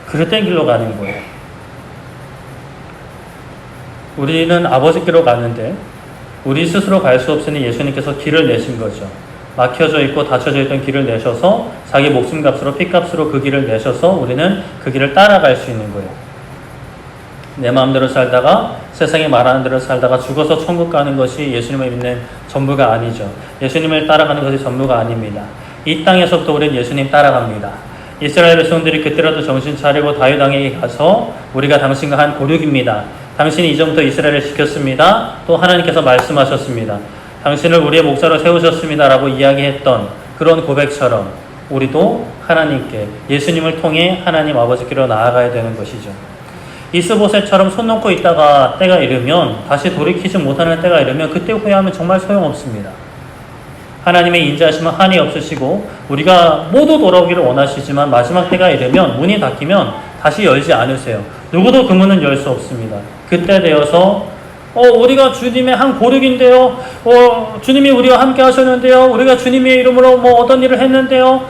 그릇된 길로 가는 거예요. 우리는 아버지께로 가는데 우리 스스로 갈 수 없으니 예수님께서 길을 내신 거죠. 막혀져 있고 닫혀져 있던 길을 내셔서 자기 목숨값으로 피값으로 그 길을 내셔서 우리는 그 길을 따라갈 수 있는 거예요. 내 마음대로 살다가 세상이 말하는 대로 살다가 죽어서 천국 가는 것이 예수님을 믿는 전부가 아니죠. 예수님을 따라가는 것이 전부가 아닙니다. 이 땅에서부터 우리는 예수님 따라갑니다. 이스라엘 백성들이 그때라도 정신 차리고 다윗 왕에게 가서 우리가 당신과 한 고륙입니다. 당신이 이전부터 이스라엘을 지켰습니다. 또 하나님께서 말씀하셨습니다. 당신을 우리의 목자로 세우셨습니다. 라고 이야기했던 그런 고백처럼 우리도 하나님께 예수님을 통해 하나님 아버지께로 나아가야 되는 것이죠. 이스보셋처럼 손 놓고 있다가 때가 이르면 다시 돌이키지 못하는 때가 이르면 그때 후회하면 정말 소용없습니다. 하나님의 인자하심은 한이 없으시고 우리가 모두 돌아오기를 원하시지만 마지막 때가 이르면 문이 닫히면 다시 열지 않으세요. 누구도 그 문은 열 수 없습니다. 그때 되어서 우리가 주님의 한 고륙인데요. 주님이 우리와 함께 하셨는데요. 우리가 주님의 이름으로 어떤 일을 했는데요.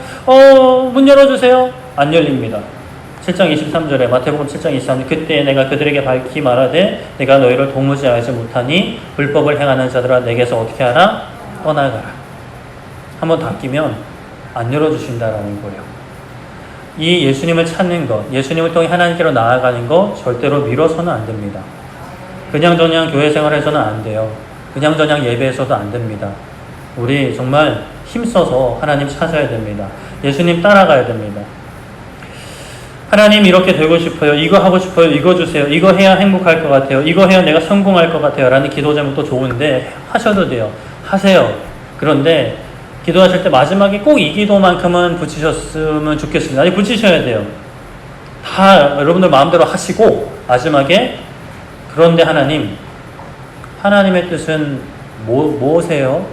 문 열어주세요. 안 열립니다. 7장 23절에 마태복음 7장 23절 그때 내가 그들에게 밝히 말하되 내가 너희를 도무지 알지 못하니 불법을 행하는 자들아 내게서 어떻게 하라? 떠나가라. 한번 닫히면 안 열어주신다라는 거예요. 이 예수님을 찾는 것, 예수님을 통해 하나님께로 나아가는 것 절대로 미뤄서는 안 됩니다. 그냥저냥 교회 생활에서는 안 돼요. 그냥저냥 예배에서도 안 됩니다. 우리 정말 힘써서 하나님 찾아야 됩니다. 예수님 따라가야 됩니다. 하나님 이렇게 되고 싶어요. 이거 하고 싶어요. 이거 주세요. 이거 해야 행복할 것 같아요. 이거 해야 내가 성공할 것 같아요. 라는 기도 제목도 좋은데 하셔도 돼요. 하세요. 그런데 기도하실 때 마지막에 꼭 이 기도만큼은 붙이셨으면 좋겠습니다. 아니 붙이셔야 돼요. 다 여러분들 마음대로 하시고 마지막에 그런데 하나님의 뜻은 뭐세요?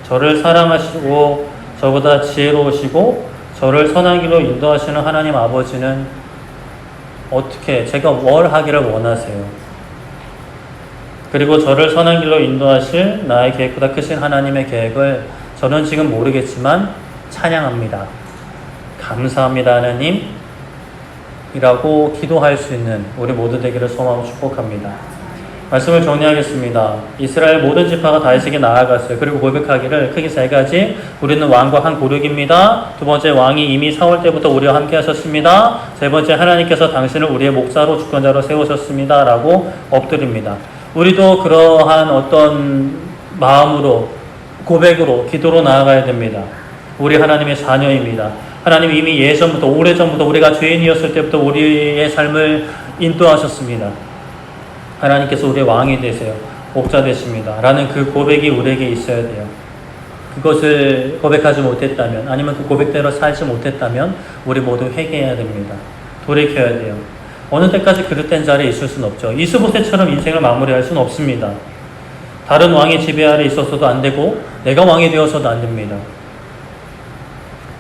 저를 사랑하시고 저보다 지혜로우시고 저를 선한 길로 인도하시는 하나님 아버지는 어떻게 제가 뭘 하기를 원하세요? 그리고 저를 선한 길로 인도하실 나의 계획보다 크신 하나님의 계획을 저는 지금 모르겠지만 찬양합니다. 감사합니다 하나님 이라고 기도할 수 있는 우리 모두 되기를 소망하고 축복합니다. 말씀을 정리하겠습니다. 이스라엘 모든 지파가 다윗에게 나아갔어요. 그리고 고백하기를 크게 세 가지. 우리는 왕과 한 고륙입니다. 두 번째, 왕이 이미 사울 때부터 우리와 함께 하셨습니다. 세 번째, 하나님께서 당신을 우리의 목사로 주권자로 세우셨습니다. 라고 엎드립니다. 우리도 그러한 어떤 마음으로 고백으로 기도로 나아가야 됩니다. 우리 하나님의 자녀입니다. 하나님 이미 예전부터 오래전부터 우리가 죄인이었을 때부터 우리의 삶을 인도하셨습니다. 하나님께서 우리의 왕이 되세요. 목자 되십니다. 라는 그 고백이 우리에게 있어야 돼요. 그것을 고백하지 못했다면 아니면 그 고백대로 살지 못했다면 우리 모두 회개해야 됩니다. 돌이켜야 돼요. 어느 때까지 그릇된 자리에 있을 수는 없죠. 이스보셋처럼 인생을 마무리할 수는 없습니다. 다른 왕의 지배 아래 있어서도 안 되고 내가 왕이 되어서도 안 됩니다.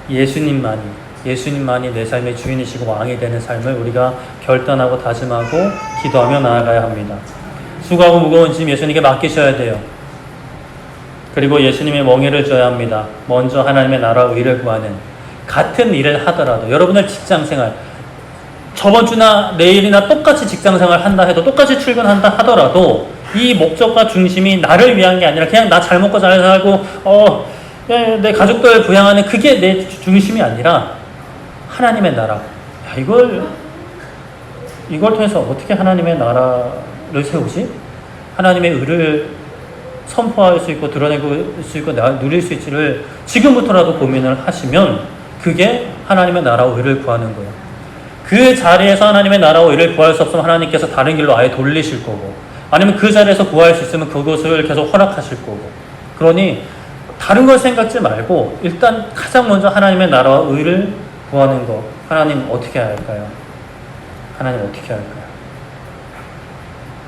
예수님만이 내 삶의 주인이시고 왕이 되는 삶을 우리가 결단하고 다짐하고 기도하며 나아가야 합니다. 수고하고 무거운 짐 예수님께 맡기셔야 돼요. 그리고 예수님의 멍에를 져야 합니다. 먼저 하나님의 나라와 의를 구하는 같은 일을 하더라도 여러분들 직장생활 저번 주나 내일이나 똑같이 직장생활 한다 해도 똑같이 출근한다 하더라도 이 목적과 중심이 나를 위한 게 아니라 그냥 나 잘 먹고 잘 살고 내 가족들 부양하는 그게 내 중심이 아니라 하나님의 나라. 이걸 통해서 어떻게 하나님의 나라를 세우지? 하나님의 의를 선포할 수 있고 드러낼 수 있고 누릴 수 있지를 지금부터라도 고민을 하시면 그게 하나님의 나라와 의를 구하는 거예요. 그 자리에서 하나님의 나라와 의를 구할 수 없으면 하나님께서 다른 길로 아예 돌리실 거고, 아니면 그 자리에서 구할 수 있으면 그것을 계속 허락하실 거고. 그러니 다른 걸 생각지 말고 일단 가장 먼저 하나님의 나라와 의를 구하는 거. 하나님 어떻게 할까요? 하나님 어떻게 할까요?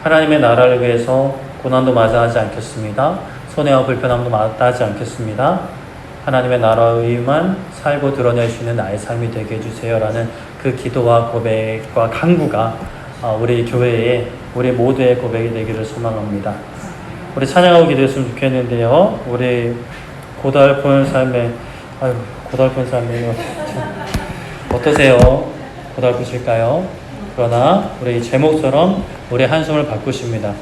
하나님의 나라를 위해서 고난도 마다하지 않겠습니다. 손해와 불편함도 마다하지 않겠습니다. 하나님의 나라의 의만 살고 드러낼 수 있는 나의 삶이 되게 해주세요 라는 그 기도와 고백과 간구가 우리 교회의 우리 모두의 고백이 되기를 소망합니다. 우리 찬양하고 기도했으면 좋겠는데요. 우리 고달픈 삶에 고달픈 삶이요. 어떠세요? 고달프실까요? 그러나 우리 제목처럼 우리 한숨을 바꾸십니다.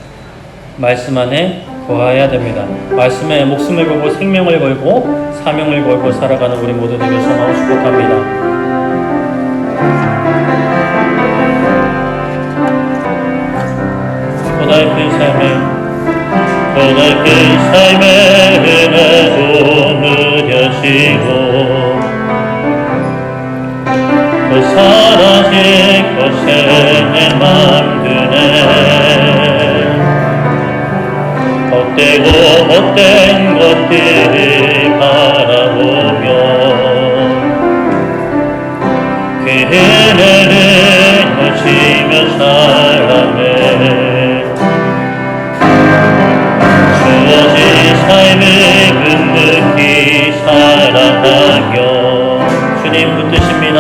말씀 안에 거해야 됩니다. 말씀에 목숨을 걸고 생명을 걸고 사명을 걸고 살아가는 우리 모두 되길 소망하고 축복합니다. 고달픈 삶에 은혜도 누려지고 그 사라질 것에 내 맘 드네. 헛된 것들을 바라보며 그 은혜를 누리며 살아내. 주어진 삶을 묵묵히 살아가며 주님 붙드십니다.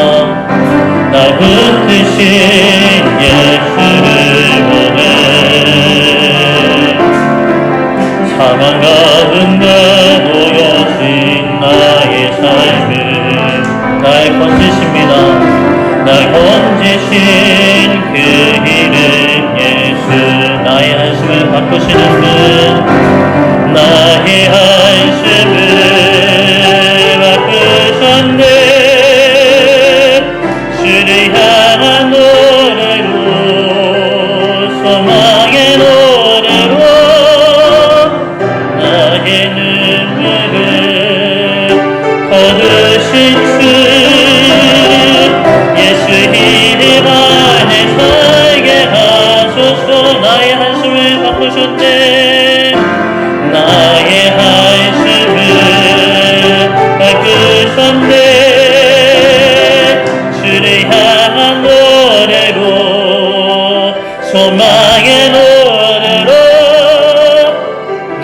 날 붙드신 예수를 보내. 사망 가운데 놓여진 나의 삶을 날 건지십니다. 날 건지신 그 이름 예수. 나의 한숨을 바꾸시는 분, 나의 한숨을 바꾸셨네. 주를 향한 노래로, 소망의 노래로 나의 눈물을 거두신 주 예수 이름 안에 살게 하소서. 나의 한숨을 바꾸셨네. 나의 한숨을 바꾸셨네. 주를 향한 노래로, 소망의 노래로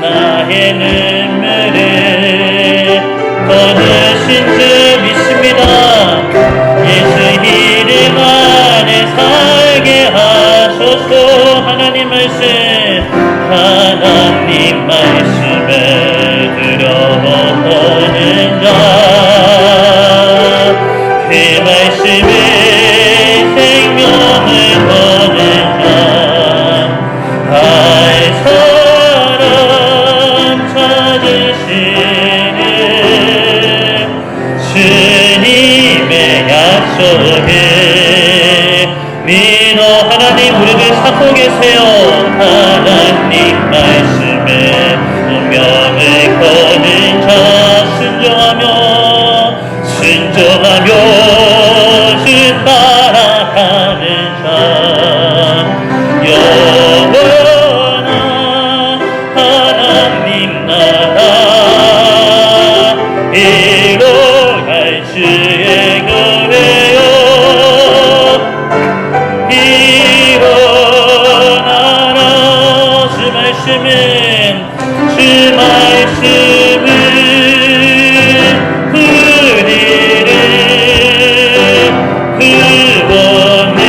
나의 눈물을 거두신 주 믿습니다. 예수 이름 안에 살게 하소서. 하나님 말씀을 두려워하는 자, 그 말씀을 생명을 거는 자, 할 사람 찾으시는 주님의 약속에 믿어. 하나님 우리를 찾고 계세요. 하나님 말씀에 운명을 거는 자, 순종하며 주 따라가는 자, 영원한 하나님 나라 이뤄갈 주의 노래요. 일어나라. 주 말씀은 우리를 구원에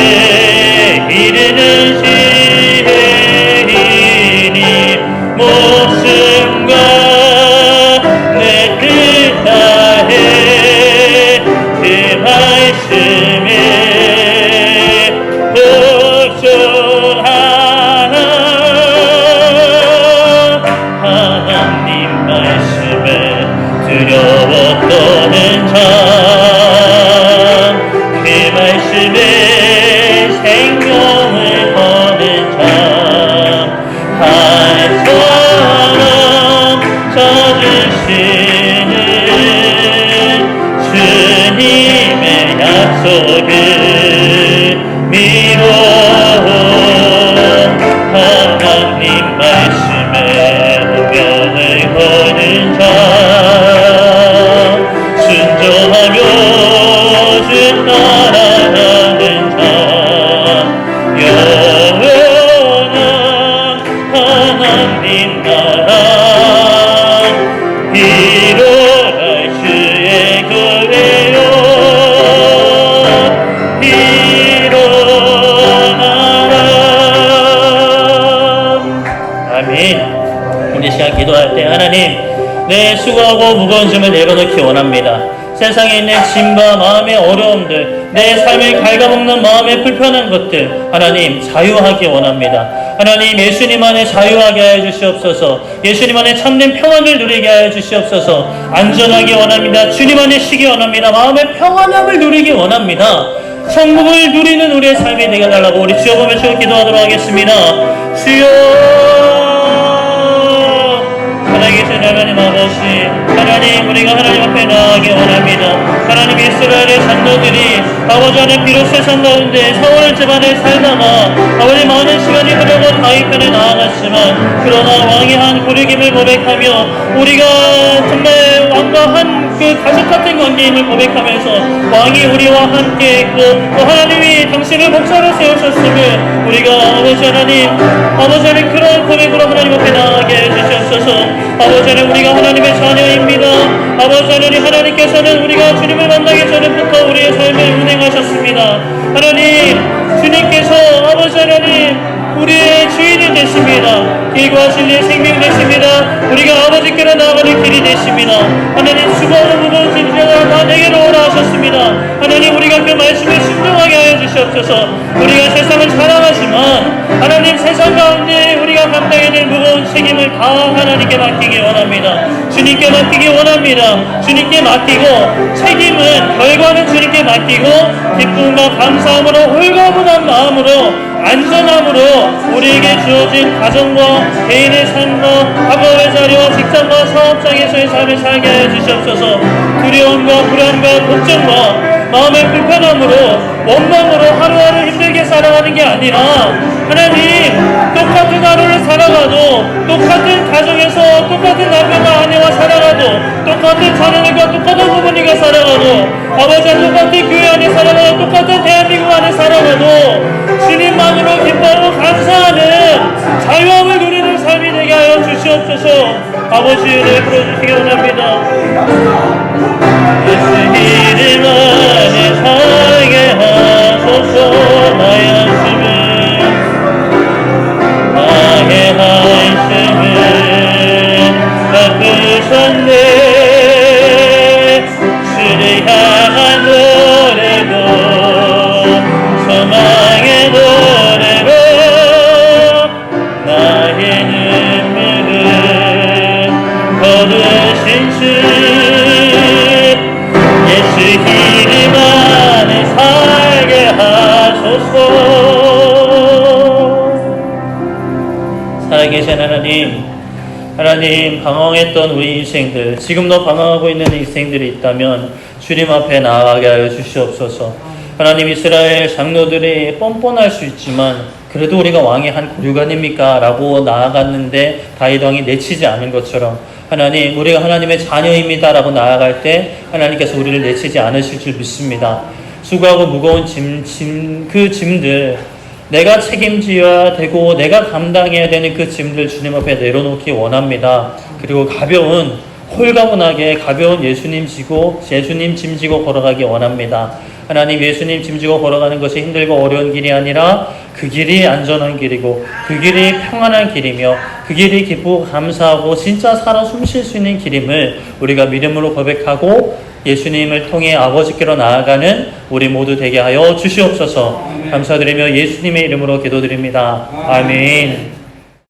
이르는 지혜이니 목숨과 시간 기도할 때 하나님 내 수고하고 무거운 짐을 내려놓기 원합니다. 세상에 있는 짐과 마음의 어려움들, 내 삶을 갉아먹는 마음의 불편한 것들 하나님 자유하기 원합니다. 하나님 예수님 안에 자유하게 하여 주시옵소서. 예수님 안에 참된 평안을 누리게 하여 주시옵소서. 안전하기 원합니다. 주님 안에 쉬기 원합니다. 마음의 평안함을 누리기 원합니다. 천국을 누리는 우리의 삶이 되게 달라고 우리 주여 보며 주여 기도하도록 하겠습니다. 주여 살아계신 하나님 아버지, 하나님 우리가 하나님 앞에 나아가기 원합니다. 하나님 이스라엘의 장로들이 아버지 안에 비록 세상 가운데 사울 집안에 살다가 아버지 많은 시간이 흐르고 다윗 편에 나아갔지만 그러나 왕이 한 고리김을 고백하며 우리가 정말 왕과 한 그 가족 같은 관계임을 고백하면서 왕이 우리와 함께 있고 또 하나님이 당신을 목자로 세우셨음을 우리가 아버지 하나님 그런 고백으로 하나님 앞에 나아가게 해주시옵소서. 아버지 하나님 우리가 하나님의 자녀입니다. 아버지 하나님 하나님께서는 우리가 주님을 만나기 전부터 우리의 삶을 운행하셨습니다. 하나님 주님께서 아버지 하나님 우리의 주인이 되십니다. 길과 진리의 생명 되십니다. 우리가 아버지께로 나아가는 길이 되십니다. 하나님 수고하고 무거운 짐들아 다 내게로 오라 하셨습니다. 하나님 우리가 그 말씀에 순종하게 하여 주시옵소서. 우리가 세상을 사랑하지만 하나님 세상 가운데 우리가 감당해야 될 무거운 책임을 다 하나님께 맡기기 원합니다. 주님께 맡기기 원합니다. 주님께 맡기고 책임은 결과는 주님께 맡기고 기쁨과 감사함으로 홀가분한 마음으로 안전함으로 우리에게 주어진 가정과 개인의 삶과 학업의 자리와 직장과 사업장에서의 삶을 살게 하여 주시옵소서. 두려움과 불안과 걱정과 마음의 불편함으로 원망으로 하루하루 힘들게 살아가는 게 아니라 하나님 똑같은 하루를 살아가도 똑같은 가정에서 똑같은 남편과 아내와 살아가도 똑같은 자녀들과 똑같은 부모님과 살아가도 아버지와 똑같은 교회 안에 살아가도 똑같은 대한민국 안에 살아가도 주님만으로 기뻐하고 감사하는 자유함을 누리는 삶이 되게 하여 주시옵소서. 아버지 은혜 풀어주시기 원합니다. 예수 이름 안에 살게 하소서. 나의 한심을 바꾸셨네. 주를 향한 노래도 소망의 노래로 나의 눈물을 거두신 주 예수 이름 안에 살게 하소서. 살아계신 하나님 방황했던 우리 인생들, 지금도 방황하고 있는 인생들이 있다면 주님 앞에 나아가게 하여 주시옵소서. 하나님 이스라엘 장로들이 뻔뻔할 수 있지만 그래도 우리가 왕의 한 고륙 아닙니까? 라고 나아갔는데 다윗 왕이 내치지 않은 것처럼 하나님 우리가 하나님의 자녀입니다 라고 나아갈 때 하나님께서 우리를 내치지 않으실 줄 믿습니다. 수고하고 무거운 그 짐들 내가 책임져야 되고 내가 감당해야 되는 그 짐들 주님 앞에 내려놓기 원합니다. 그리고 홀가분하게 가벼운 예수님 짐 지고 걸어가기 원합니다. 하나님 예수님 짐지고 걸어가는 것이 힘들고 어려운 길이 아니라 그 길이 안전한 길이고 그 길이 평안한 길이며 그 길이 기쁘고 감사하고 진짜 살아 숨쉴 수 있는 길임을 우리가 믿음으로 고백하고 예수님을 통해 아버지께로 나아가는 우리 모두 되게 하여 주시옵소서. 감사드리며 예수님의 이름으로 기도드립니다. 아멘.